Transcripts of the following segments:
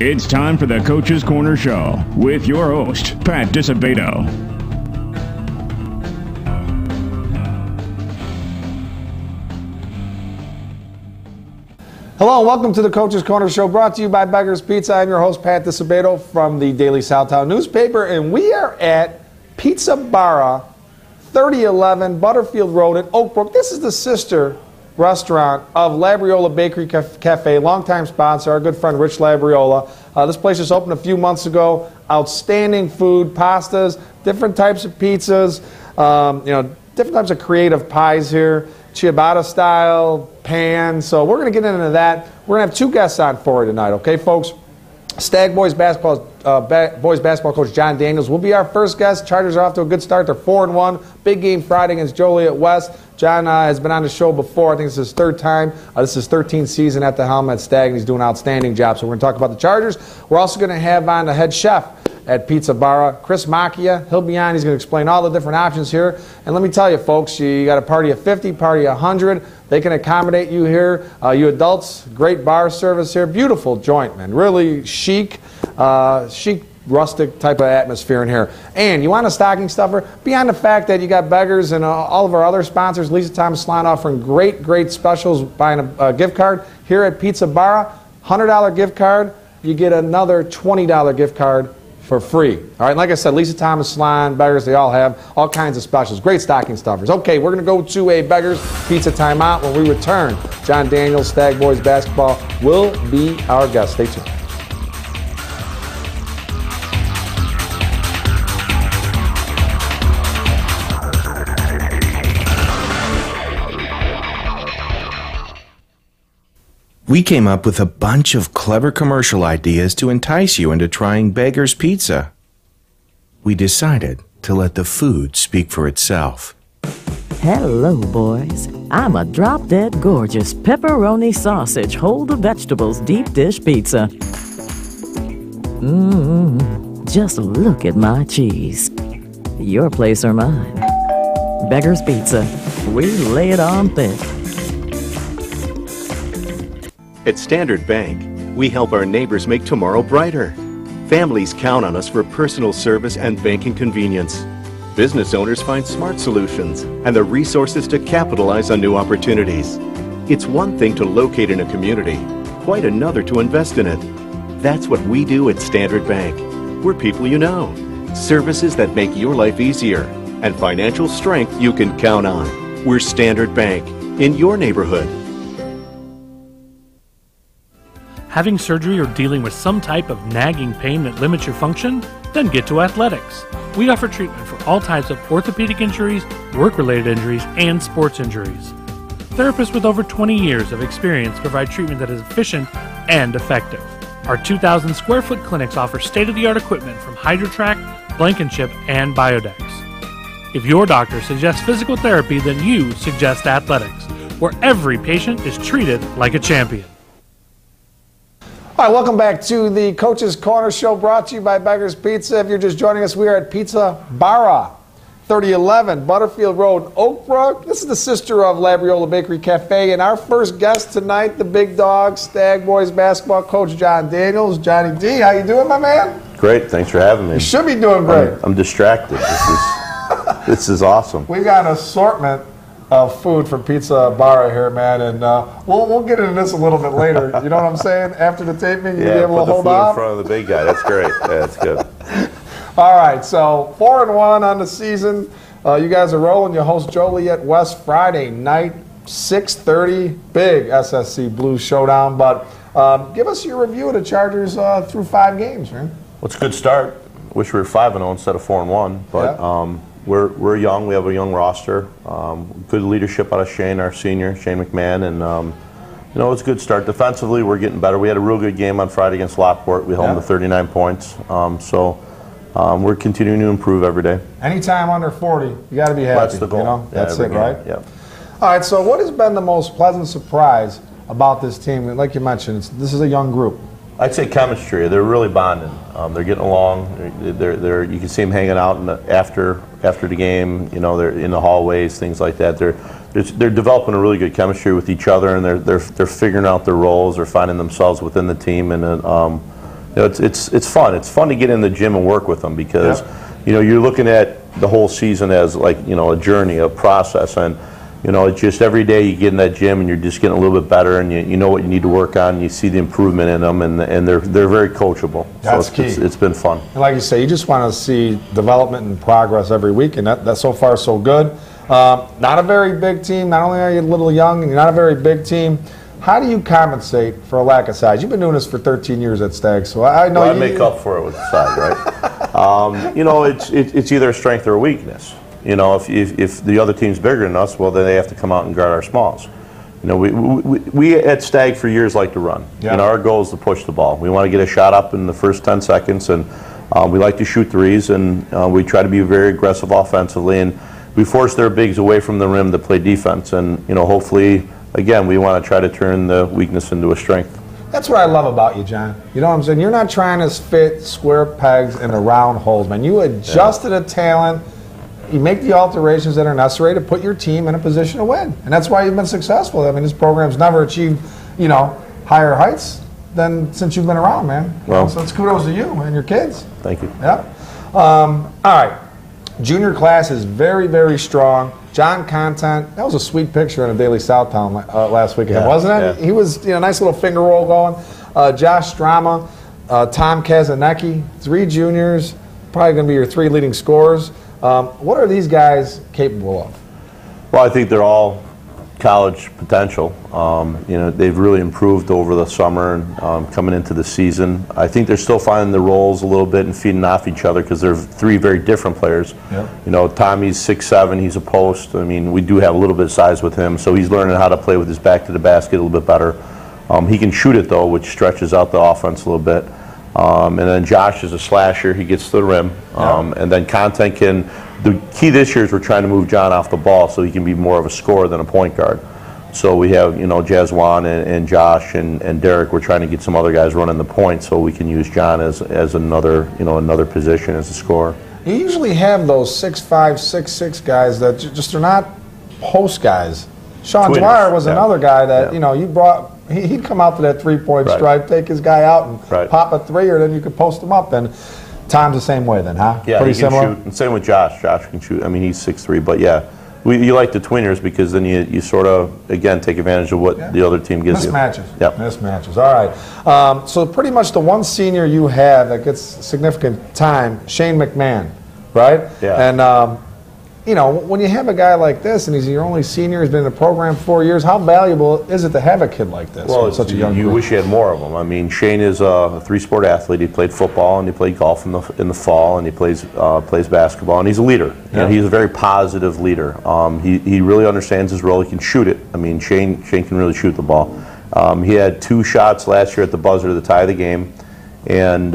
It's time for the Coach's Corner Show with your host, Pat Disabato. Hello and welcome to the Coach's Corner Show, brought to you by Beggar's Pizza. I'm your host, Pat Disabato from the Daily Southtown newspaper, and we are at Pizza Barra, 3011 Butterfield Road in Oak Brook. This is the sister restaurant of Labriola Bakery Cafe, longtime sponsor, our good friend Rich Labriola. This place just opened a few months ago. Outstanding food, pastas, different types of pizzas, different types of creative pies here, ciabatta style, pan. So we're going to get into that. We're going to have two guests on for you tonight, okay, folks? Stagg boys basketball coach John Daniels will be our first guest. Chargers are off to a good start. They're 4-1. Big game Friday against Joliet West. John has been on the show before. I think this is his third time. This is his 13th season at the helm at Stagg, and he's doing an outstanding job. So we're going to talk about the Chargers. We're also going to have on the head chef at Pizza Barra, Chris Macchia. He'll be on. He's going to explain all the different options here. And let me tell you, folks, you got a party of 50, party of 100. They can accommodate you here. You adults, great bar service here. Beautiful joint, man. Really chic, rustic type of atmosphere in here. And you want a stocking stuffer? Beyond the fact that you got Beggars and all of our other sponsors, Lisa Thomas Salon offering great specials, buying a gift card here at Pizza Barra, $100 gift card, you get another $20 gift card for free. All right, like I said, Lisa Thomas Salon, Beggars, they all have all kinds of specials. Great stocking stuffers. Okay, we're going to go to a Beggars Pizza timeout. When we return, John Daniels, Stagg Boys Basketball, will be our guest. Stay tuned. We came up with a bunch of clever commercial ideas to entice you into trying Beggar's Pizza. We decided to let the food speak for itself. Hello, boys. I'm a drop-dead gorgeous pepperoni sausage, hold the vegetables deep dish pizza. Just look at my cheese. Your place or mine. Beggar's Pizza. We lay it on thick. At Standard Bank, we help our neighbors make tomorrow brighter. Families count on us for personal service and banking convenience. Business owners find smart solutions and the resources to capitalize on new opportunities. It's one thing to locate in a community, quite another to invest in it. That's what we do at Standard Bank. We're people you know, services that make your life easier, and financial strength you can count on. We're Standard Bank, in your neighborhood. Having surgery or dealing with some type of nagging pain that limits your function? Then get to Athletics. We offer treatment for all types of orthopedic injuries, work-related injuries, and sports injuries. Therapists with over 20 years of experience provide treatment that is efficient and effective. Our 2,000 square foot clinics offer state-of-the-art equipment from HydroTrack, Blankenship, and Biodex. If your doctor suggests physical therapy, then you suggest Athletics, where every patient is treated like a champion. All right, welcome back to the Coach's Corner Show, brought to you by Beggar's Pizza. If you're just joining us, we are at Pizza Barra, 3011 Butterfield Road, Oak Brook. This is the sister of Labriola Bakery Cafe, and our first guest tonight, the big dog, Stagg Boys Basketball Coach John Daniels. Johnny D, how you doing, my man? Great, thanks for having me. You should be doing great. I'm distracted. This is awesome. We've got an assortment of food from Pizza Barra here, man, and we'll get into this a little bit later. You know what I'm saying? After the taping, you'll be able to hold food off. in front of the big guy. That's great. Yeah, that's good. All right, so 4-1 on the season. You guys are rolling. You host Joliet West Friday night, 6:30. Big SSC Blues showdown. But give us your review of the Chargers through 5 games, man. Well, it's a good start. Wish we were 5-0 instead of 4-1, but. Yeah. We're young. We have a young roster. Good leadership out of Shane, our senior, Shane McMahon, and it's a good start. Defensively, we're getting better. We had a real good game on Friday against Lockport. We held them to 39 points. We're continuing to improve every day. Anytime under 40, you got to be happy. That's the goal. You know? That's it, right? Yeah. All right. So, what has been the most pleasant surprise about this team? Like you mentioned, this is a young group. I'd say chemistry. They're really bonding. They're getting along. They're you can see them hanging out after the game. They're in the hallways, things like that. They're developing a really good chemistry with each other, and they're figuring out their roles. They're finding themselves within the team, and it's fun. It's fun to get in the gym and work with them because, you're looking at the whole season as like, a journey, a process. And, it's just every day you get in that gym and you're just getting a little bit better and you know what you need to work on and you see the improvement in them and they're very coachable. That's so key. It's been fun. And like you say, you just want to see development and progress every week, and that's so far so good. Not a very big team. Not only are you a little young and you're not a very big team, how do you compensate for a lack of size? You've been doing this for 13 years at Stagg, so I know I make up for it with the size, right? It's either a strength or a weakness. If the other team's bigger than us, well, then they have to come out and guard our smalls. We at Stagg for years like to run. Yeah. Our goal is to push the ball. We want to get a shot up in the first 10 seconds, and we like to shoot threes, and we try to be very aggressive offensively, and we force their bigs away from the rim to play defense, and hopefully, again, we want to try to turn the weakness into a strength. That's what I love about you, John. You know what I'm saying? You're not trying to fit square pegs into round holes, man. You adjusted a talent. You make the alterations that are necessary to put your team in a position to win. And that's why you've been successful. I mean, this program's never achieved, higher heights than since you've been around, man. Well, so it's kudos to you and your kids. Thank you. Yeah. All right. Junior class is very, very strong. John Content, that was a sweet picture in a Daily Southtown last weekend, wasn't it? Yeah. He was, nice little finger roll going. Josh Strama, Tom Kazanecki, 3 juniors, probably going to be your 3 leading scorers. What are these guys capable of? Well, I think they're all college potential. They've really improved over the summer and coming into the season. I think they're still finding the roles a little bit and feeding off each other because they're 3 very different players. Yep. Tommy's 6'7", he's a post. I mean, we do have a little bit of size with him, so he's learning how to play with his back to the basket a little bit better. He can shoot it, though, which stretches out the offense a little bit. And then Josh is a slasher. He gets to the rim. And then Content can – the key this year is we're trying to move John off the ball so he can be more of a scorer than a point guard. So we have, Jazwan and Josh and Derek. We're trying to get some other guys running the point so we can use John as another, another position as a scorer. You usually have those 6'5", 6'6" guys that just are not post guys. Sean Dwyer was another guy that, you brought – he'd come out to that three-point stripe, take his guy out and pop a 3, or then you could post him up. And Tom's the same way then, huh? Yeah, pretty he can similar? shoot. And same with Josh. Josh can shoot. I mean, he's 6'3", but yeah. You like the tweeners because then you sort of, again, take advantage of what the other team gives you. Mismatches. Yep. Mismatches. All right. So pretty much the one senior you have that gets significant time, Shane McMahon, right? Yeah. And, when you have a guy like this and he's your only senior, he's been in the program 4 years, how valuable is it to have a kid like this? Well, such a young you group? wish you had more of them. I mean, Shane is a 3-sport athlete. He played football and he played golf in the fall, and he plays basketball, and he's a leader. Yeah. He's a very positive leader. He really understands his role. He can shoot it. I mean, Shane can really shoot the ball. He had 2 shots last year at the buzzer to tie the game. And,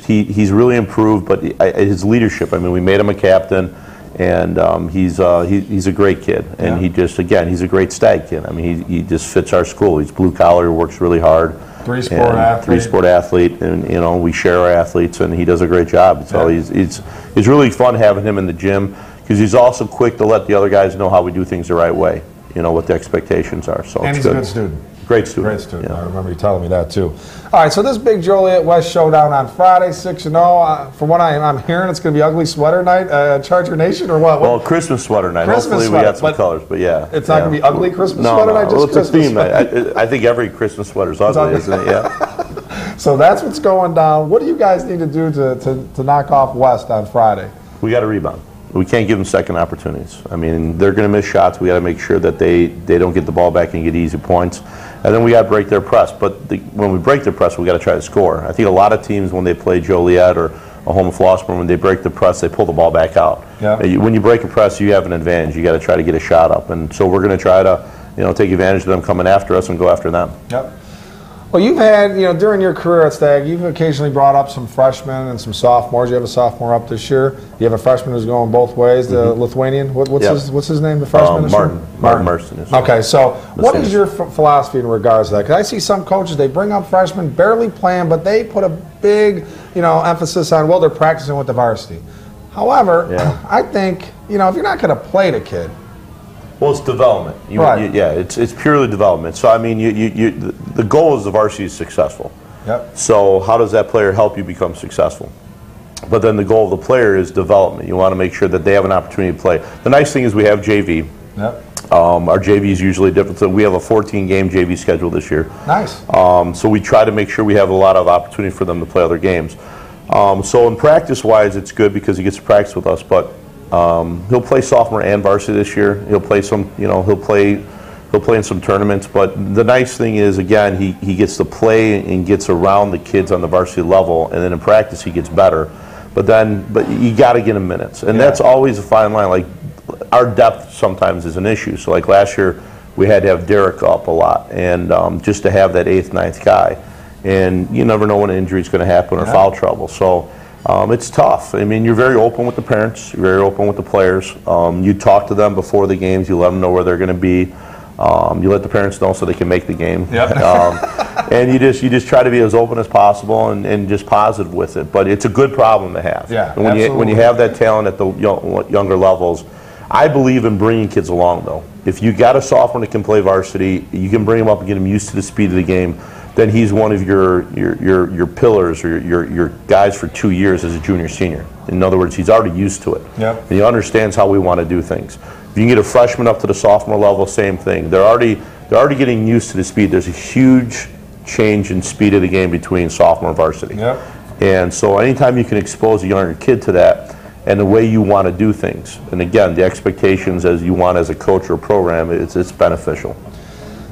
he's really improved, but his leadership, I mean, we made him a captain. And he's a great kid, and he's a great Stagg kid. I mean, he just fits our school. He's blue collar, works really hard. 3-sport athlete. 3-sport athlete, and we share our athletes, and he does a great job. So it's really fun having him in the gym because he's also quick to let the other guys know how we do things the right way. What the expectations are. So and it's he's good. A good student. Great student. Great student. Yeah. I remember you telling me that too. All right, so this big Joliet West showdown on Friday, 6-0. From what I'm hearing, it's going to be ugly sweater night, Charger Nation, or what? Well, Christmas sweater night. Christmas Hopefully sweater, we got some colors, but yeah. It's not going to be ugly Christmas sweater night, just well, it's Christmas a theme night. I think every Christmas sweater is ugly, isn't it? Yeah. So that's what's going down. What do you guys need to do to knock off West on Friday? We got to rebound. We can't give them second opportunities. I mean, they're going to miss shots. We got to make sure that they don't get the ball back and get easy points. And then we got to break their press. But when we break their press, we got to try to score. I think a lot of teams, when they play Joliet or Oklahoma Flossmoor, when they break the press, they pull the ball back out. Yeah. When you break a press, you have an advantage. You got to try to get a shot up. And so we're going to try to, take advantage of them coming after us and go after them. Yep. Well, you've had, during your career at Stagg, you've occasionally brought up some freshmen and some sophomores. You have a sophomore up this year. You have a freshman who's going both ways, the Lithuanian. What's his name, the freshman? Martin Merston. Okay, so what is your philosophy in regards to that? Because I see some coaches, they bring up freshmen, barely playing, but they put a big, emphasis on, they're practicing with the varsity. However, I think, if you're not going to play the kid, well, it's development. It's purely development. So, I mean, the goal is the varsity is successful. Yep. So how does that player help you become successful? But then the goal of the player is development. You want to make sure that they have an opportunity to play. The nice thing is we have JV. Yep. Our JV is usually different. So we have a 14-game JV schedule this year. Nice. So we try to make sure we have a lot of opportunity for them to play other games. So in practice-wise, it's good because he gets to practice with us. But he'll play sophomore and varsity this year. He'll play some. He'll play in some tournaments. But the nice thing is, again, he gets to play and gets around the kids on the varsity level, and then in practice he gets better. But you got to get him minutes, and that's always a fine line. Like our depth sometimes is an issue. So like last year, we had to have Derek up a lot, and just to have that 8th, 9th guy, and you never know when an injury is going to happen or foul trouble. So it's tough. I mean, you're very open with the parents, you're very open with the players. You talk to them before the games, you let them know where they're going to be. You let the parents know so they can make the game. Yep. And you just try to be as open as possible and just positive with it. But it's a good problem to have. Yeah, and when you have that talent at the younger levels, I believe in bringing kids along, though. If you got a sophomore that can play varsity, you can bring him up and get him used to the speed of the game. Then he's one of your pillars or your guys for 2 years as a junior senior. In other words, he's already used to it. Yep. And he understands how we want to do things. If you can get a freshman up to the sophomore level, same thing. They're already getting used to the speed. There's a huge change in speed of the game between sophomore and varsity. Yep. And so anytime you can expose a younger kid to that and the way you want to do things, and again, the expectations as you want as a coach or program, it's beneficial.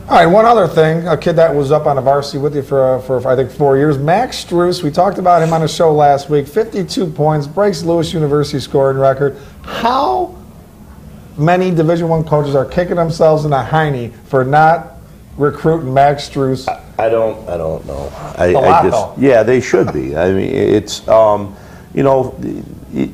All right, one other thing, a kid that was up on the varsity with you for I think 4 years, Max Struess. We talked about him on the show last week. 52 points, breaks Lewis University scoring record. How many Division I coaches are kicking themselves in the hiney for not recruiting Max Struess? I don't know. Yeah, they should be. I mean, it's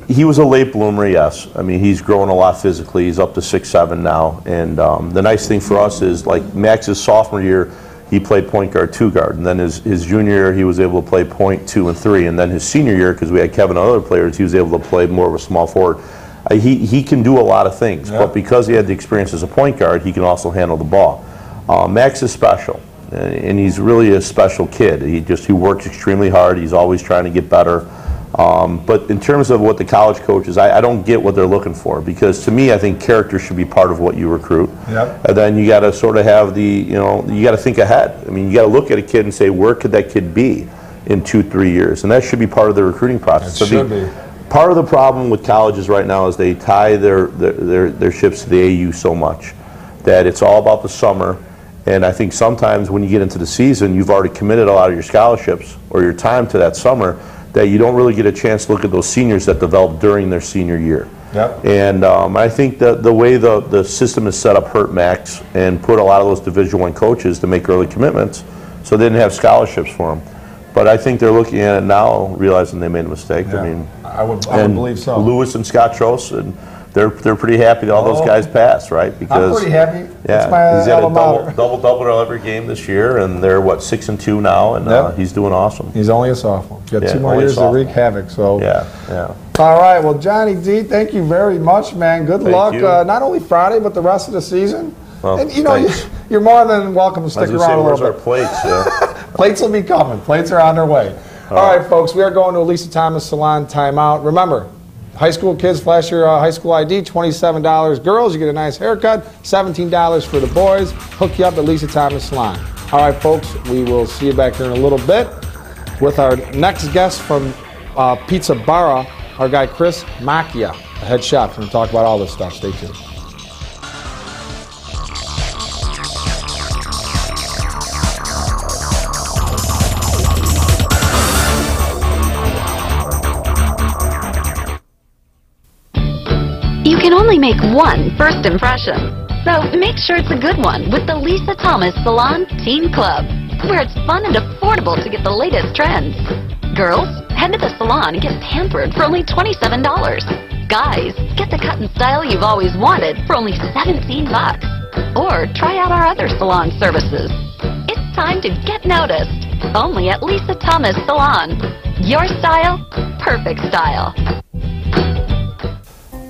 he was a late bloomer, yes. I mean, he's growing a lot physically. He's up to 6'7" now, and the nice thing for us is, like Max's sophomore year, he played point guard, 2 guard, and then his junior year he was able to play point 2 and 3, and then his senior year, because we had Kevin and other players, he was able to play more of a small forward. He can do a lot of things, but because he had the experience as a point guard, he can also handle the ball. Max is special, and he's really a special kid. He works extremely hard. He's always trying to get better. But in terms of what the college coaches, I don't get what they're looking for, because to me, I think character should be part of what you recruit. Yep. And then you got to sort of have you got to think ahead. I mean, you got to look at a kid and say, where could that kid be in 2-3 years? And that should be part of the recruiting process. It should be. Part of the problem with colleges right now is they tie their ships to the AU so much that it's all about the summer. And I think sometimes when you get into the season, you've already committed a lot of your scholarships or your time to that summer, that you don't really get a chance to look at those seniors that develop during their senior year. Yep. And I think that the way the system is set up hurt Max and put a lot of those Division I coaches to make early commitments, so they didn't have scholarships for them. But I think they're looking at it now, realizing they made a mistake. Yeah. I mean, I would believe so. Lewis and Scott Trost, and they're pretty happy that all those guys passed, right? Because I'm pretty happy. Yeah, it's my he's had a mater. double every game this year, and they're 6-2 now, and he's doing awesome. He's only a sophomore. He's got 2 more years to wreak havoc. So yeah. All right. Well, Johnny D, thank you very much, man. Good luck. You. Not only Friday, but the rest of the season. Well, and you're more than welcome to stick around a little bit. Where's our plates? Yeah. Plates will be coming. Plates are on their way. All right, folks, we are going to Elisa Thomas Salon timeout. Remember, high school kids, flash your high school ID, $27. Girls, you get a nice haircut, $17 for the boys. Hook you up at Elisa Thomas Salon. All right, folks, we will see you back here in a little bit with our next guest from Pizza Barra, our guy Chris Macchia, the head chef. We're going to talk about all this stuff. Stay tuned. You can only make one first impression, so make sure it's a good one with the Lisa Thomas Salon Teen Club, where it's fun and affordable to get the latest trends. Girls, head to the salon and get pampered for only $27. Guys, get the cut and style you've always wanted for only $17. Or try out our other salon services. It's time to get noticed, only at Lisa Thomas Salon. Your style, perfect style.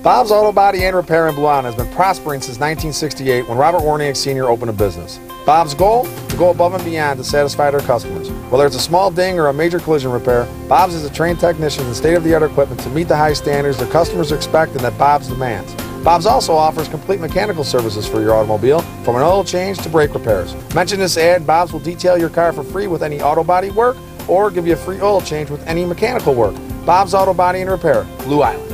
Bob's Auto Body and Repair in Blue Island has been prospering since 1968 when Robert Warniak Sr. opened a business. Bob's goal? To go above and beyond to satisfy their customers. Whether it's a small ding or a major collision repair, Bob's is a trained technician and state-of-the-art equipment to meet the high standards their customers expect and that Bob's demands. Bob's also offers complete mechanical services for your automobile, from an oil change to brake repairs. Mention this ad, Bob's will detail your car for free with any auto body work or give you a free oil change with any mechanical work. Bob's Auto Body and Repair, Blue Island.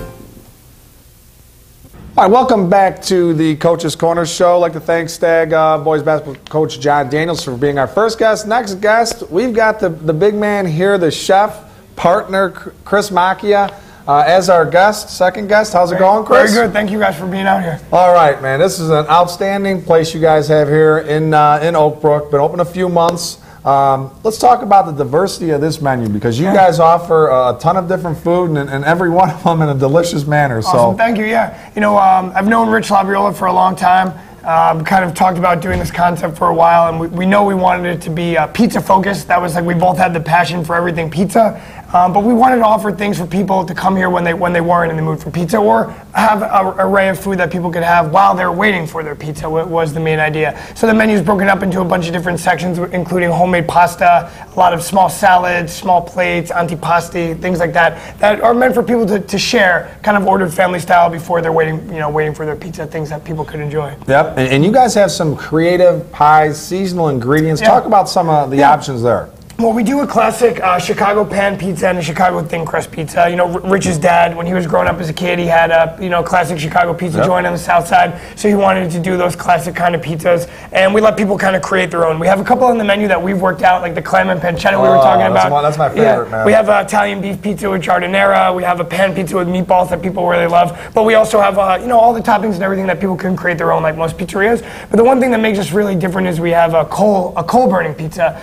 All right, welcome back to the Coach's Corner Show. I'd like to thank Stagg boys basketball coach John Daniels for being our first guest. Next guest, we've got the big man here, the chef, partner, Chris Macchia, as our guest, second guest. How's it going, Chris? Very good. Thank you guys for being out here. All right, man. This is an outstanding place you guys have here in Oak Brook. Been open a few months. Let's talk about the diversity of this menu because you guys offer a ton of different food and every one of them in a delicious manner. Awesome, thank you. Yeah, you know, I've known Rich Labriola for a long time. Kind of talked about doing this concept for a while, and we know we wanted it to be pizza focused. That was like we both had the passion for everything pizza, but we wanted to offer things for people to come here when they weren't in the mood for pizza, or have an array of food that people could have while they're waiting for their pizza. Was the main idea. So the menu is broken up into a bunch of different sections, including homemade pasta, a lot of small salads, small plates, antipasti, things like that are meant for people to share, kind of ordered family style before they're waiting for their pizza. Things that people could enjoy. Yep. And you guys have some creative pies, seasonal ingredients. Yeah. Talk about some of the options there. Well, we do a classic Chicago pan pizza and a Chicago thin crust pizza. You know, Rich's dad, when he was growing up as a kid, he had a classic Chicago pizza joint on the south side, so he wanted to do those classic kind of pizzas, and we let people kind of create their own. We have a couple on the menu that we've worked out, like the clam and pancetta we were talking about. That's my favorite, man. We have Italian beef pizza with giardiniera. We have a pan pizza with meatballs that people really love, but we also have all the toppings and everything that people can create their own, like most pizzerias. But the one thing that makes us really different is we have a coal burning pizza.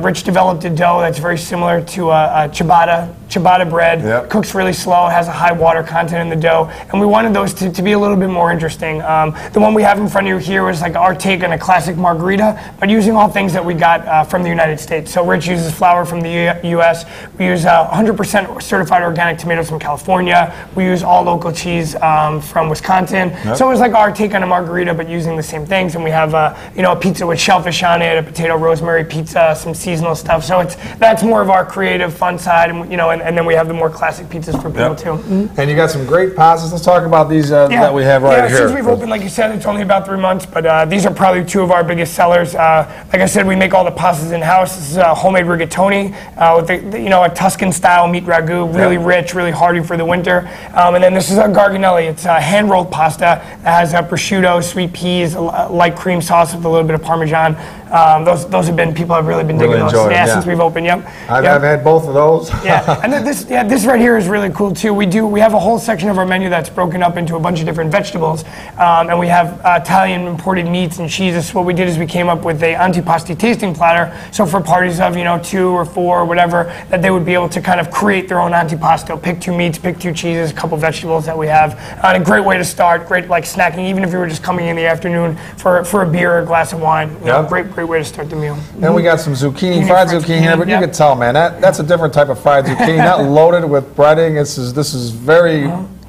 Rich developed a dough that's very similar to a ciabatta bread. Yep. Cooks really slow, has a high water content in the dough, and we wanted those to be a little bit more interesting. The one we have in front of you here was like our take on a classic margarita, but using all things that we got from the United States. So Rich uses flour from the U.S. We use 100% certified organic tomatoes from California. We use all local cheese from Wisconsin. Yep. So it was like our take on a margarita, but using the same things. And we have a pizza with shellfish on it, a potato rosemary pizza, some seasonal stuff. So that's more of our creative, fun side, and then we have the more classic pizzas for people too. Mm-hmm. And you got some great pastas. Let's talk about these that we have right here. Since we've opened, like you said, it's only about 3 months, but these are probably two of our biggest sellers. Like I said, we make all the pastas in house. This is a homemade rigatoni with a Tuscan-style meat ragu, really rich, really hearty for the winter. And then this is a garganelli. It's a hand-rolled pasta that has prosciutto, sweet peas, light cream sauce with a little bit of Parmesan. People have really been digging those since we've opened. Yep. I've had both of those. And then this right here is really cool too. We have a whole section of our menu that's broken up into a bunch of different vegetables, and we have Italian imported meats and cheeses. What we did is we came up with a antipasti tasting platter. So for parties of 2 or 4 or whatever, that they would be able to kind of create their own antipasto. Pick 2 meats, pick 2 cheeses, a couple vegetables that we have. And a great way to start. Great like snacking, even if you were just coming in the afternoon for a beer or a glass of wine. Great way to start the meal. And we got some fried zucchini here, but you can tell, man, that's a different type of fried zucchini, not loaded with breading. This is very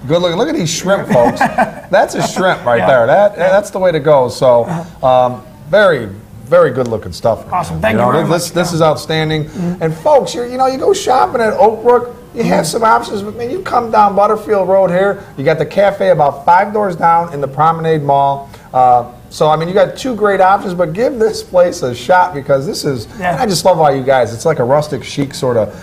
good looking. Look at these shrimp, folks. That's a shrimp right there. That's the way to go. So, very, very good looking stuff. Awesome. Thank you very much. This is outstanding. And folks, you go shopping at Oak Brook. You have some options, but man, you come down Butterfield Road here. You got the cafe about 5 doors down in the Promenade Mall. So, I mean, you got 2 great options, but give this place a shot because this is, I just love all you guys. It's like a rustic chic sort of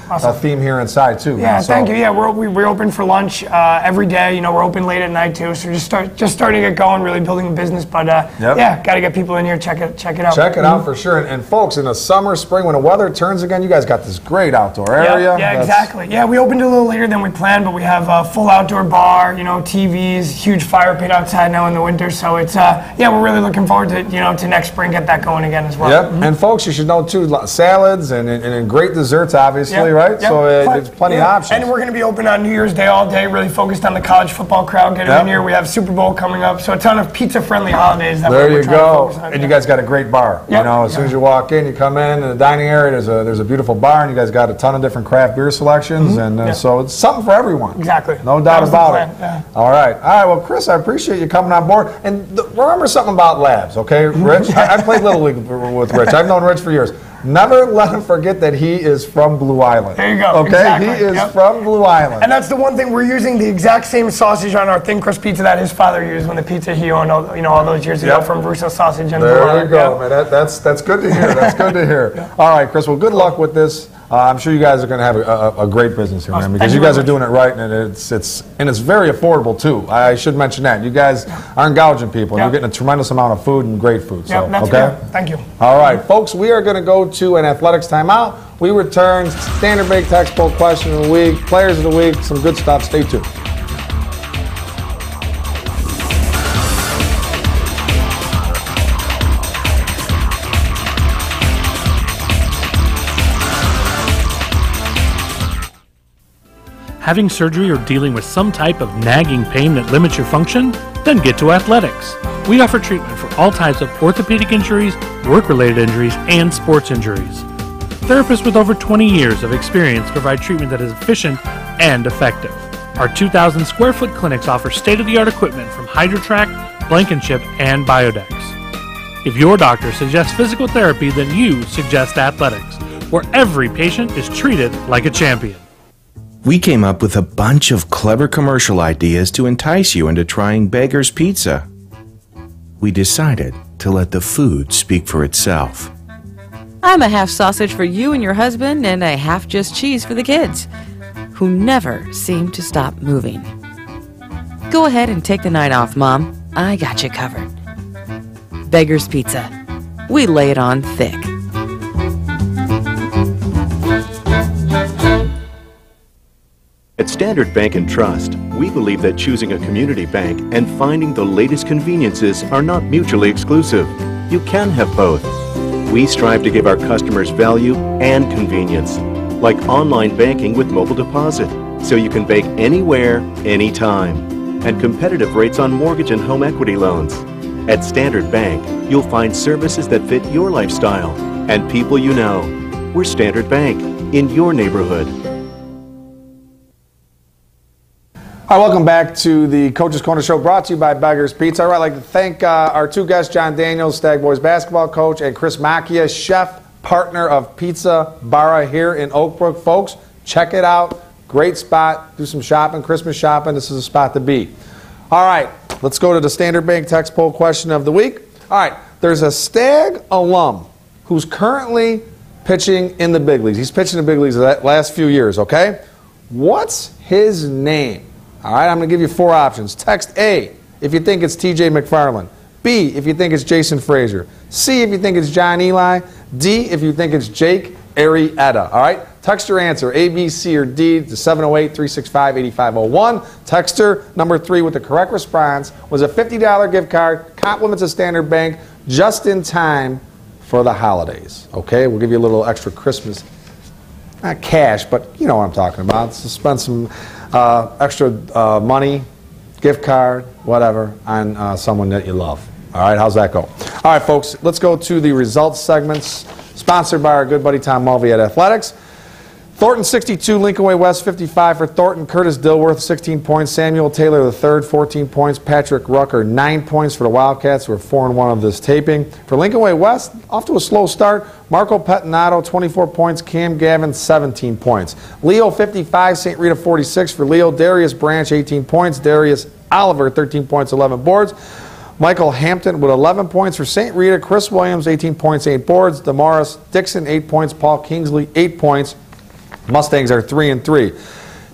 theme here inside, too. Yeah, thank you. Yeah, we're open for lunch every day. We're open late at night, too. So just starting to get going, really building a business. But, got to get people in here, check it out. Check it out for sure. And folks, in the summer, spring, when the weather turns again, you guys got this great outdoor area. Yeah, exactly. Yeah, we opened a little later than we planned, but we have a full outdoor bar, TVs, huge fire pit outside now in the winter. So it's, we're really really looking forward to, to next spring get that going again as well. Yep. And folks, you should know too, salads and great desserts, obviously, right? Yep. So there's plenty of options. And we're going to be open on New Year's Day all day, really focused on the college football crowd getting in here. We have Super Bowl coming up, so a ton of pizza-friendly holidays. There you go. And you guys got a great bar. Yep. As soon as you walk in, you come in the dining area. There's a beautiful bar, and you guys got a ton of different craft beer selections, and so it's something for everyone. Exactly. No doubt about it. Yeah. All right. Well, Chris, I appreciate you coming on board. And remember something about labs, okay, Rich? I played Little League with Rich. I've known Rich for years. Never let him forget that he is from Blue Island. There you go. Okay, exactly. He is from Blue Island. And that's the one thing, we're using the exact same sausage on our thin crust pizza that his father used when the pizza he owned all those years ago from Russo Sausage and Blue Island. There you go, man. That's good to hear. That's good to hear. All right, Chris. Well, good luck with this. I'm sure you guys are going to have a great business here, man, because you guys are doing it right, and it's very affordable too. I should mention that you guys aren't gouging people. You're getting a tremendous amount of food and great food. So, that's good. Thank you. All right, folks. We are going to go to an athletics timeout. We return. Standard Bank textbook question of the week, players of the week, some good stuff. Stay tuned. Having surgery or dealing with some type of nagging pain that limits your function? Then get to Athletics. We offer treatment for all types of orthopedic injuries, work-related injuries, and sports injuries. Therapists with over 20 years of experience provide treatment that is efficient and effective. Our 2,000 square foot clinics offer state-of-the-art equipment from HydroTrack, Blankenship, and Biodex. If your doctor suggests physical therapy, then you suggest Athletics, where every patient is treated like a champion. We came up with a bunch of clever commercial ideas to entice you into trying Beggar's Pizza. We decided to let the food speak for itself. I'm a half sausage for you and your husband and a half just cheese for the kids, who never seem to stop moving. Go ahead and take the night off, Mom. I got you covered. Beggar's Pizza. We lay it on thick. At Standard Bank and Trust, we believe that choosing a community bank and finding the latest conveniences are not mutually exclusive. You can have both. We strive to give our customers value and convenience, like online banking with mobile deposit, so you can bank anywhere, anytime, and competitive rates on mortgage and home equity loans. At Standard Bank, you'll find services that fit your lifestyle and people you know. We're Standard Bank, in your neighborhood. Hi, welcome back to the Coach's Corner Show, brought to you by Beggar's Pizza. I'd like to thank our two guests, John Daniels, Stagg boys basketball coach, and Chris Macchia, chef, partner of Pizza Barra here in Oak Brook. Folks, check it out. Great spot. Do some shopping, Christmas shopping. This is a spot to be. All right, let's go to the Standard Bank text poll question of the week. All right, there's a Stagg alum who's currently pitching in the big leagues. He's pitching in the big leagues the last few years, okay? What's his name? All right, I'm going to give you four options. Text A if you think it's TJ McFarland. B if you think it's Jason Frazier. C if you think it's John Eli. D if you think it's Jake Arrieta. All right, text your answer, A, B, C, or D, to 708-365-8501. Texter number 3 with the correct response was a $50 gift card, compliments of Standard Bank, just in time for the holidays. Okay, we'll give you a little extra Christmas, not cash, but you know what I'm talking about. So spend some extra money, gift card, whatever, on someone that you love. All right, how's that go? All right, folks, let's go to the results segments, sponsored by our good buddy Tom Mulvey at Athletics. Thornton 62, Lincoln Way West 55 for Thornton. Curtis Dilworth 16 points. Samuel Taylor III 14 points. Patrick Rucker 9 points for the Wildcats, who are 4-1 of this taping. For Lincoln Way West, off to a slow start. Marco Pettinato 24 points. Cam Gavin 17 points. Leo 55, St. Rita 46 for Leo. Darius Branch 18 points. Darius Oliver 13 points, 11 boards. Michael Hampton with 11 points for St. Rita. Chris Williams 18 points, 8 boards. Damaris Dixon 8 points. Paul Kingsley 8 points. Mustangs are 3-3.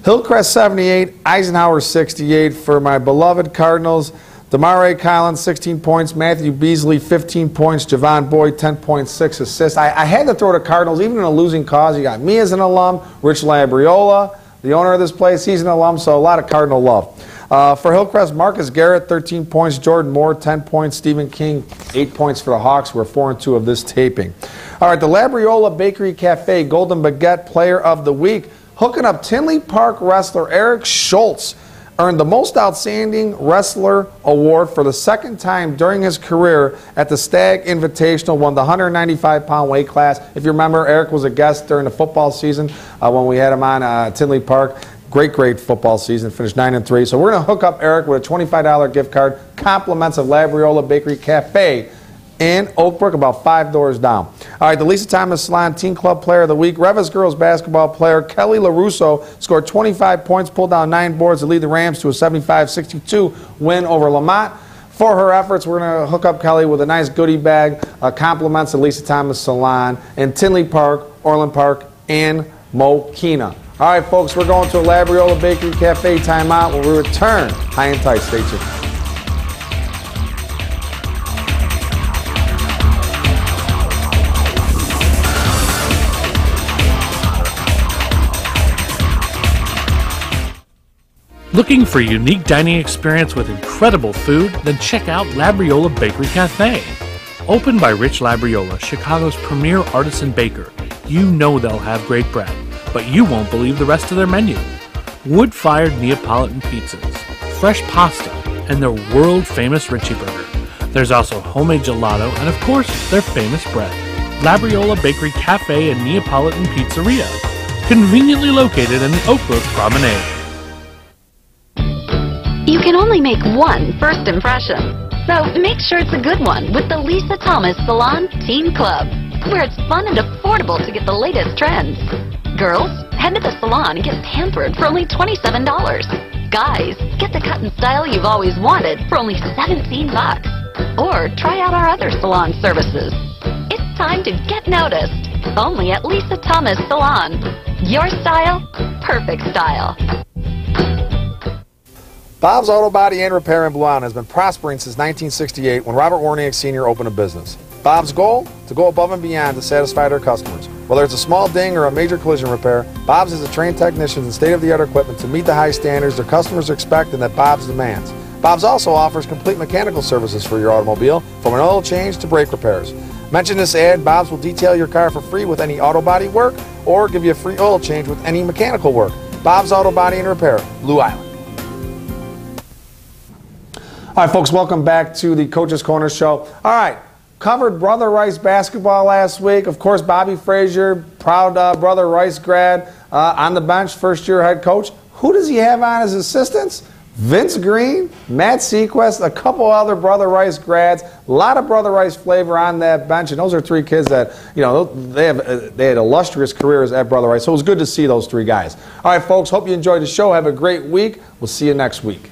Hillcrest 78, Eisenhower 68 for my beloved Cardinals. Damare Collins 16 points, Matthew Beasley 15 points, Javon Boyd 10.6 assists. I had to throw the Cardinals even in a losing cause. You got me as an alum, Rich Labriola, the owner of this place, he's an alum, so a lot of Cardinal love. For Hillcrest, Marcus Garrett, 13 points. Jordan Moore, 10 points. Stephen King, 8 points for the Hawks. We're 4-2 of this taping. All right, the Labriola Bakery Cafe Golden Baguette Player of the Week, hooking up Tinley Park wrestler Eric Schultz, earned the Most Outstanding Wrestler Award for the second time during his career at the Stagg Invitational, won the 195-pound weight class. If you remember, Eric was a guest during the football season when we had him on Tinley Park. Great football season, finished 9-3. So we're going to hook up Eric with a $25 gift card, compliments of Labriola Bakery Cafe in Oak Brook, about 5 doors down. All right, the Lisa Thomas Salon Teen Club Player of the Week, Revis Girls Basketball Player Kelly LaRusso scored 25 points, pulled down 9 boards to lead the Rams to a 75-62 win over Lamont. For her efforts, we're going to hook up Kelly with a nice goodie bag, compliments of Lisa Thomas Salon in Tinley Park, Orland Park, and Mokina. All right, folks, we're going to a Labriola Bakery Cafe timeout. When we return, high and tight, stay tuned. Looking for a unique dining experience with incredible food? Then check out Labriola Bakery Cafe. Opened by Rich Labriola, Chicago's premier artisan baker, you know they'll have great bread, but you won't believe the rest of their menu. Wood-fired Neapolitan pizzas, fresh pasta, and their world-famous Richie Burger. There's also homemade gelato and, of course, their famous bread. Labriola Bakery Cafe and Neapolitan Pizzeria, conveniently located in the Oak Brook Promenade. You can only make one first impression, so make sure it's a good one with the Lisa Thomas Salon Teen Club, where it's fun and affordable to get the latest trends. Girls, head to the salon and get pampered for only $27. Guys, get the cut and style you've always wanted for only $17. Or try out our other salon services. It's time to get noticed, only at Lisa Thomas Salon. Your style, perfect style. Bob's Auto Body and Repair in Blue Island has been prospering since 1968 when Robert Warniak Sr. opened a business. Bob's goal? To go above and beyond to satisfy their customers. Whether it's a small ding or a major collision repair, Bob's has a trained technicians and state-of-the-art equipment to meet the high standards their customers expect and that Bob's demands. Bob's also offers complete mechanical services for your automobile, from an oil change to brake repairs. Mention this ad, Bob's will detail your car for free with any auto body work or give you a free oil change with any mechanical work. Bob's Auto Body and Repair, Blue Island. All right, folks, welcome back to the Coach's Corner Show. All right, covered Brother Rice basketball last week. Of course, Bobby Frazier, proud Brother Rice grad, on the bench, first-year head coach. Who does he have on as assistants? Vince Green, Matt Sequest, a couple other Brother Rice grads. A lot of Brother Rice flavor on that bench, and those are 3 kids that, you know, they had illustrious careers at Brother Rice. So it was good to see those 3 guys. All right, folks, hope you enjoyed the show. Have a great week. We'll see you next week.